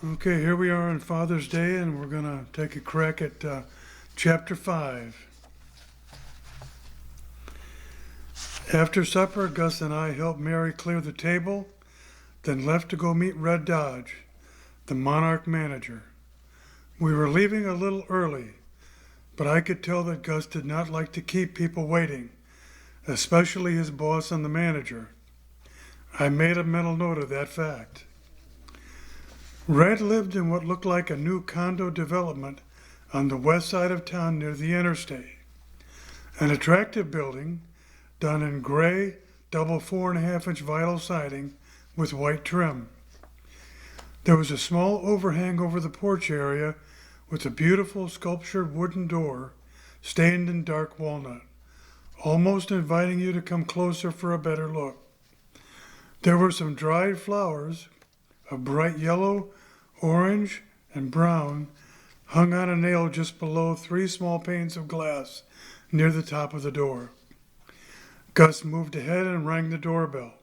Okay, here we are on Father's Day, and we're going to take a crack at chapter 5. After supper, Gus and I helped Mary clear the table, then left to go meet Red Dodge, the Monarch manager. We were leaving a little early, but I could tell that Gus did not like to keep people waiting, especially his boss and the manager. I made a mental note of that fact. Red lived in what looked like a new condo development on the west side of town near the interstate. An attractive building done in gray double 4.5-inch vinyl siding with white trim. There was a small overhang over the porch area with a beautiful sculptured wooden door stained in dark walnut, almost inviting you to come closer for a better look. There were some dried flowers of bright yellow, orange, and brown hung on a nail just below 3 small panes of glass near the top of the door. Gus moved ahead and rang the doorbell.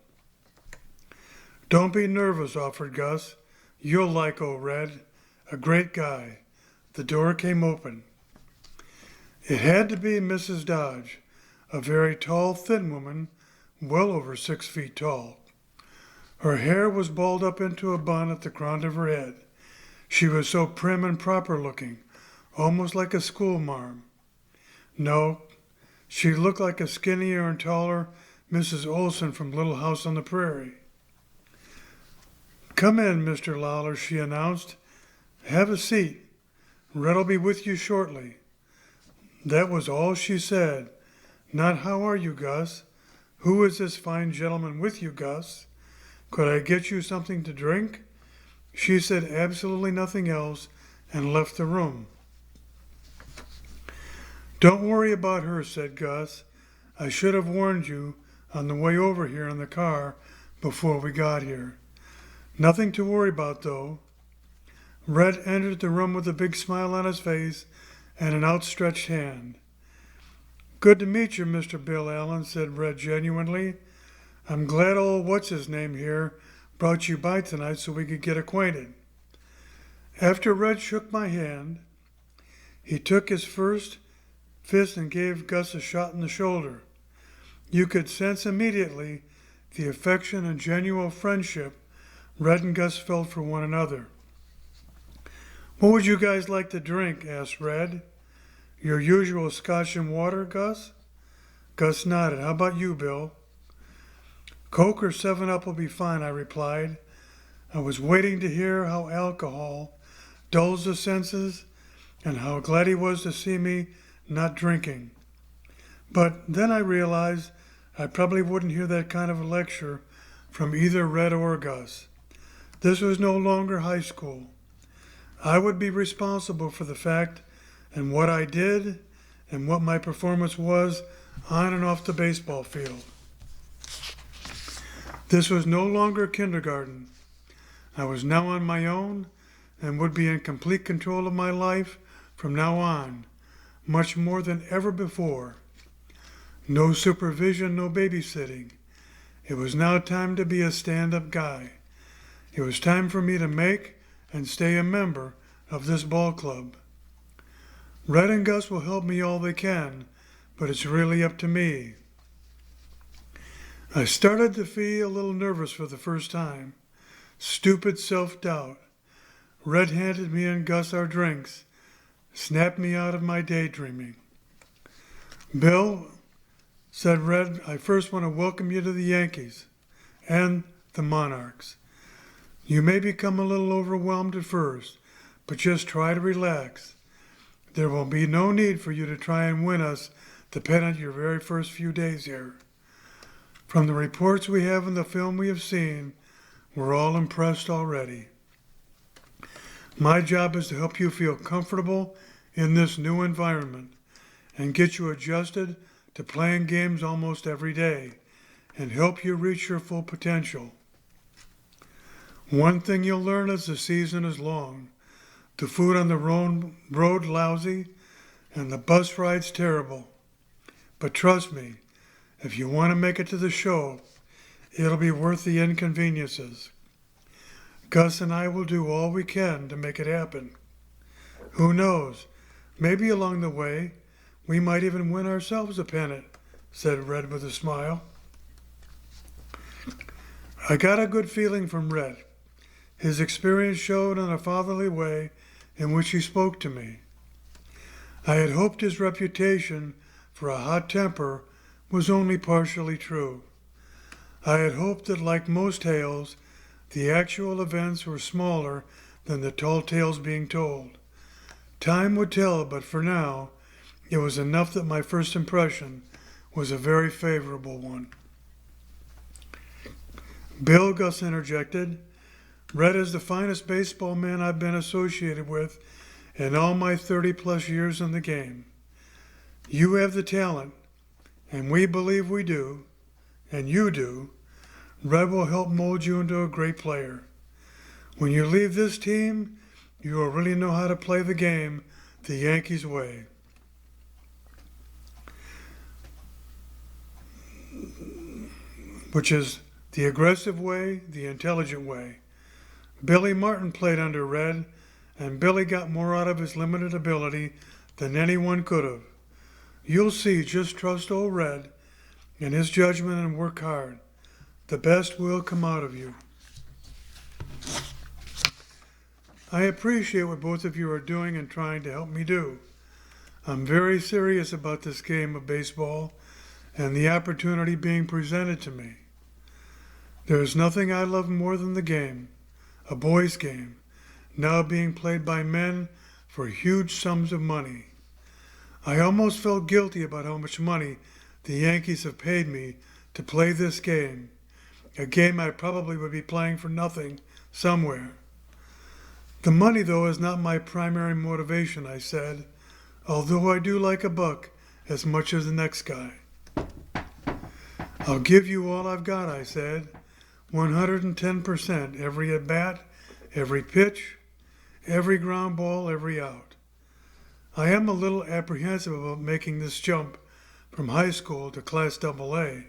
"Don't be nervous," offered Gus. "You'll like old Red. A great guy." The door came open. It had to be Mrs. Dodge, a very tall, thin woman, well over 6 feet tall. Her hair was balled up into a bun at the crown of her head. She was so prim and proper looking, almost like a schoolmarm. No, she looked like a skinnier and taller Mrs. Olson from Little House on the Prairie. "Come in, Mr. Lawler," she announced. "Have a seat. Red'll be with you shortly." That was all she said. Not "How are you, Gus?" "Who is this fine gentleman with you, Gus?" "Could I get you something to drink?" She said absolutely nothing else and left the room. "Don't worry about her," said Gus. "I should have warned you on the way over here in the car before we got here. Nothing to worry about, though." Red entered the room with a big smile on his face and an outstretched hand. "Good to meet you, Mr. Bill Allen," said Red genuinely. "I'm glad old what's-his-name here brought you by tonight so we could get acquainted." After Red shook my hand, he took his first fist and gave Gus a shot in the shoulder. You could sense immediately the affection and genuine friendship Red and Gus felt for one another. "What would you guys like to drink?" asked Red. "Your usual scotch and water, Gus?" Gus nodded. "How about you, Bill?" "Coke or 7-Up will be fine," I replied. I was waiting to hear how alcohol dulls the senses and how glad he was to see me not drinking. But then I realized I probably wouldn't hear that kind of a lecture from either Red or Gus. This was no longer high school. I would be responsible for the fact and what I did and what my performance was on and off the baseball field. This was no longer kindergarten. I was now on my own and would be in complete control of my life from now on, much more than ever before. No supervision, no babysitting. It was now time to be a stand-up guy. It was time for me to make and stay a member of this ball club. Red and Gus will help me all they can, but it's really up to me. I started to feel a little nervous for the first time. Stupid self-doubt. Red handed me and Gus our drinks, snapped me out of my daydreaming. "Bill," said Red, "I first want to welcome you to the Yankees and the Monarchs. You may become a little overwhelmed at first, but just try to relax. There will be no need for you to try and win us the pennant your very first few days here. From the reports we have and the film we have seen, we're all impressed already. My job is to help you feel comfortable in this new environment and get you adjusted to playing games almost every day and help you reach your full potential. One thing you'll learn as the season is long. The food on the road lousy and the bus rides terrible. But trust me, if you want to make it to the show, it'll be worth the inconveniences. Gus and I will do all we can to make it happen. Who knows? Maybe along the way, we might even win ourselves a pennant, said Red with a smile. I got a good feeling from Red. His experience showed in a fatherly way in which he spoke to me. I had hoped his reputation for a hot temper was only partially true. I had hoped that, like most tales, the actual events were smaller than the tall tales being told. Time would tell, but for now, it was enough that my first impression was a very favorable one. Bill, Gus interjected, Red is the finest baseball man I've been associated with in all my 30-plus years in the game. You have the talent, and we believe we do, and you do. Red will help mold you into a great player. When you leave this team, you will really know how to play the game the Yankees way. Which is the aggressive way, the intelligent way. Billy Martin played under Red, and Billy got more out of his limited ability than anyone could have. You'll see, just trust old Red and his judgment and work hard. The best will come out of you. I appreciate what both of you are doing and trying to help me do. I'm very serious about this game of baseball and the opportunity being presented to me. There is nothing I love more than the game, a boys' game, now being played by men for huge sums of money. I almost felt guilty about how much money the Yankees have paid me to play this game, a game I probably would be playing for nothing somewhere. The money, though, is not my primary motivation, I said, although I do like a buck as much as the next guy. I'll give you all I've got, I said, 110% every at-bat, every pitch, every ground ball, every out. I am a little apprehensive about making this jump from high school to Class AA,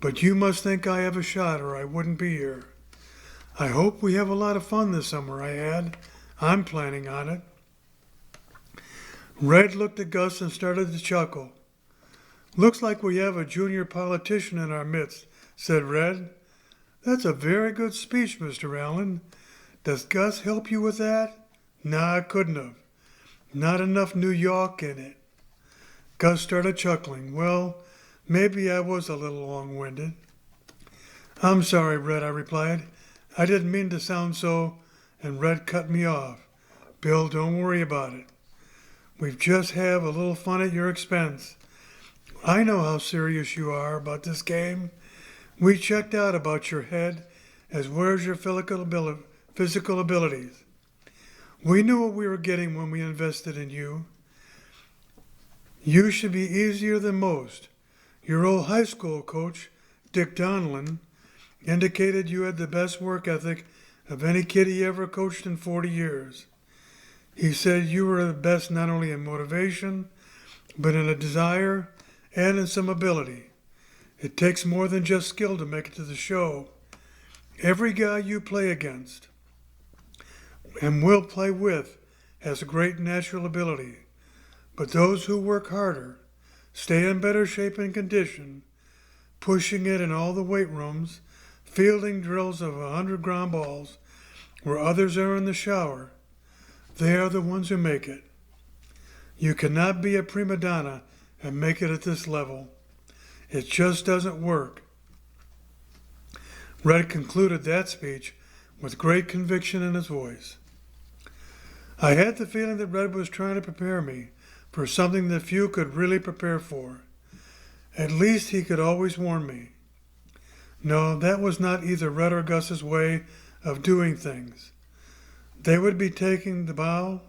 but you must think I have a shot or I wouldn't be here. I hope we have a lot of fun this summer, I add. I'm planning on it. Red looked at Gus and started to chuckle. Looks like we have a junior politician in our midst, said Red. That's a very good speech, Mr. Allen. Does Gus help you with that? Nah, I couldn't have. Not enough New York in it. Gus started chuckling. Well, maybe I was a little long-winded. I'm sorry, Red, I replied. I didn't mean to sound so, and Red cut me off. Bill, don't worry about it. We've just have a little fun at your expense. I know how serious you are about this game. We checked out about your head as well as your physical abilities. We knew what we were getting when we invested in you. You should be easier than most. Your old high school coach, Dick Donlin, indicated you had the best work ethic of any kid he ever coached in 40 years. He said you were the best not only in motivation, but in a desire and in some ability. It takes more than just skill to make it to the show. Every guy you play against and will play with has a great natural ability, but those who work harder, stay in better shape and condition, pushing it in all the weight rooms, fielding drills of 100 ground balls where others are in the shower, they are the ones who make it. You cannot be a prima donna and make it at this level. It just doesn't work. Red concluded that speech with great conviction in his voice. I had the feeling that Red was trying to prepare me for something that few could really prepare for. At least he could always warn me. No, that was not either Red or Gus's way of doing things. They would be taking the bow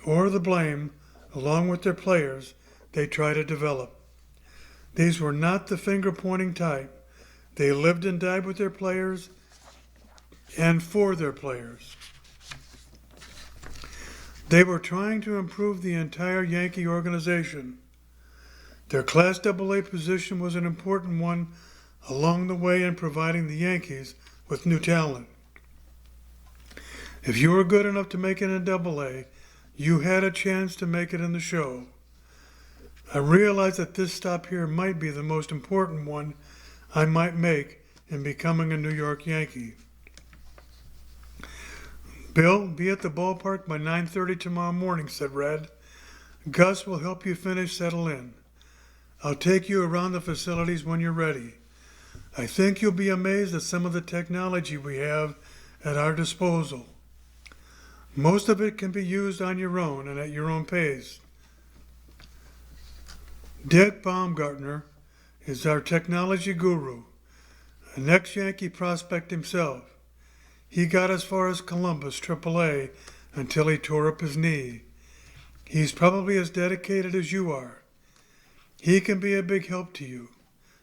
or the blame along with their players they try to develop. These were not the finger-pointing type. They lived and died with their players and for their players. They were trying to improve the entire Yankee organization. Their Class AA position was an important one along the way in providing the Yankees with new talent. If you were good enough to make it in Double-A, you had a chance to make it in the show. I realized that this stop here might be the most important one I might make in becoming a New York Yankee. Bill, be at the ballpark by 9:30 tomorrow morning, said Red. Gus will help you settle in. I'll take you around the facilities when you're ready. I think you'll be amazed at some of the technology we have at our disposal. Most of it can be used on your own and at your own pace. Dick Baumgartner is our technology guru, an ex-Yankee prospect himself. He got as far as Columbus, Triple-A, until he tore up his knee. He's probably as dedicated as you are. He can be a big help to you,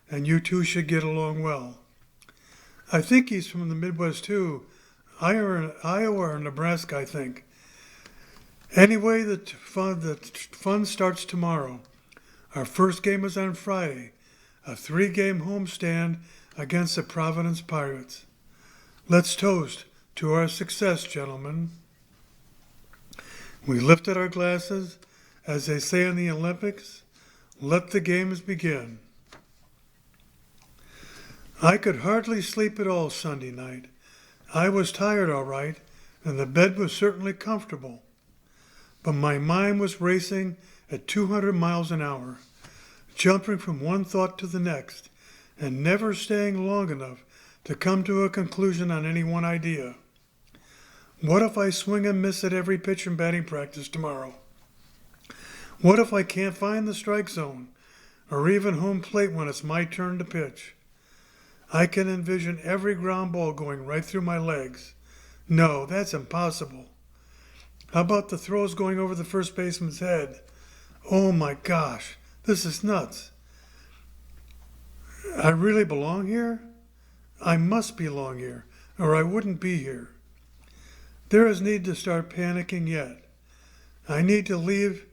and you two should get along well. I think he's from the Midwest too, Iowa or Nebraska, I think. Anyway, the fun starts tomorrow. Our first game is on Friday, a 3-game homestand against the Providence Pirates. Let's toast to our success, gentlemen. We lifted our glasses, as they say in the Olympics, let the games begin. I could hardly sleep at all Sunday night. I was tired, all right, and the bed was certainly comfortable. But my mind was racing at 200 miles an hour, jumping from one thought to the next, and never staying long enough to come to a conclusion on any one idea. What if I swing and miss at every pitch in batting practice tomorrow? What if I can't find the strike zone, or even home plate when it's my turn to pitch? I can envision every ground ball going right through my legs. No, that's impossible. How about the throws going over the first baseman's head? Oh my gosh, this is nuts. I really belong here? I must belong here, or I wouldn't be here. There is need to start panicking yet. I need to leave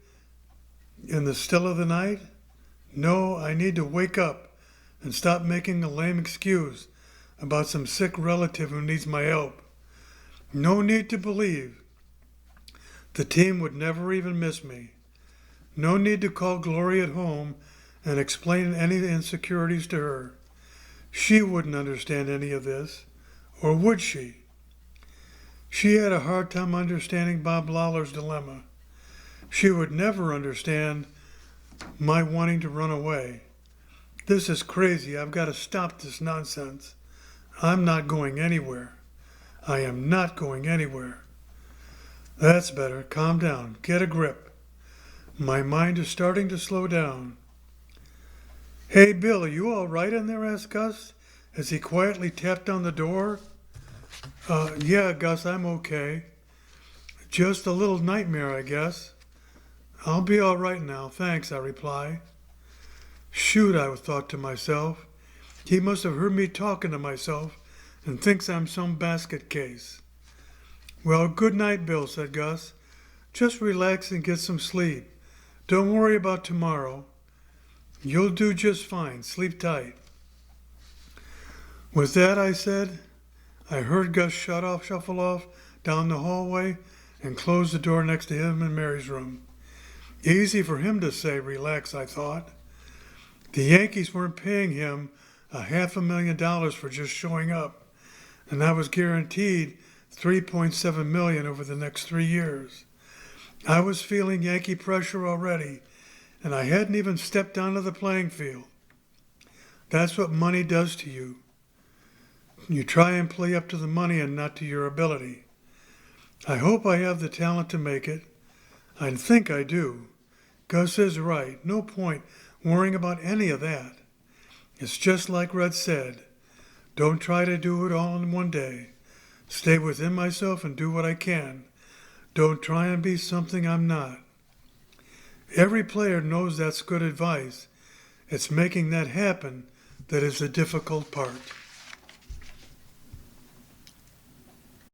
in the still of the night? No, I need to wake up and stop making a lame excuse about some sick relative who needs my help. No need to believe the team would never even miss me. No need to call Glory at home and explain any insecurities to her. She wouldn't understand any of this, or would she? She had a hard time understanding Bob Lawler's dilemma. She would never understand my wanting to run away. This is crazy. I've got to stop this nonsense. I'm not going anywhere. I am not going anywhere. That's better. Calm down. Get a grip. My mind is starting to slow down. Hey, Bill, are you all right in there? Asked Gus as he quietly tapped on the door. Yeah, Gus, I'm okay. Just a little nightmare, I guess. I'll be all right now, thanks, I reply. Shoot, I thought to myself. He must have heard me talking to myself and thinks I'm some basket case. Well, good night, Bill, said Gus. Just relax and get some sleep. Don't worry about tomorrow. You'll do just fine. Sleep tight. With that, I said, I heard Gus shuffle off down the hallway and close the door next to him in Mary's room. Easy for him to say, relax, I thought. The Yankees weren't paying him $500,000 for just showing up, and I was guaranteed $3.7 million over the next 3 years. I was feeling Yankee pressure already, and I hadn't even stepped onto the playing field. That's what money does to you. You try and play up to the money and not to your ability. I hope I have the talent to make it. I think I do. Gus is right. No point worrying about any of that. It's just like Red said. Don't try to do it all in one day. Stay within myself and do what I can. Don't try and be something I'm not. Every player knows that's good advice. It's making that happen that is the difficult part.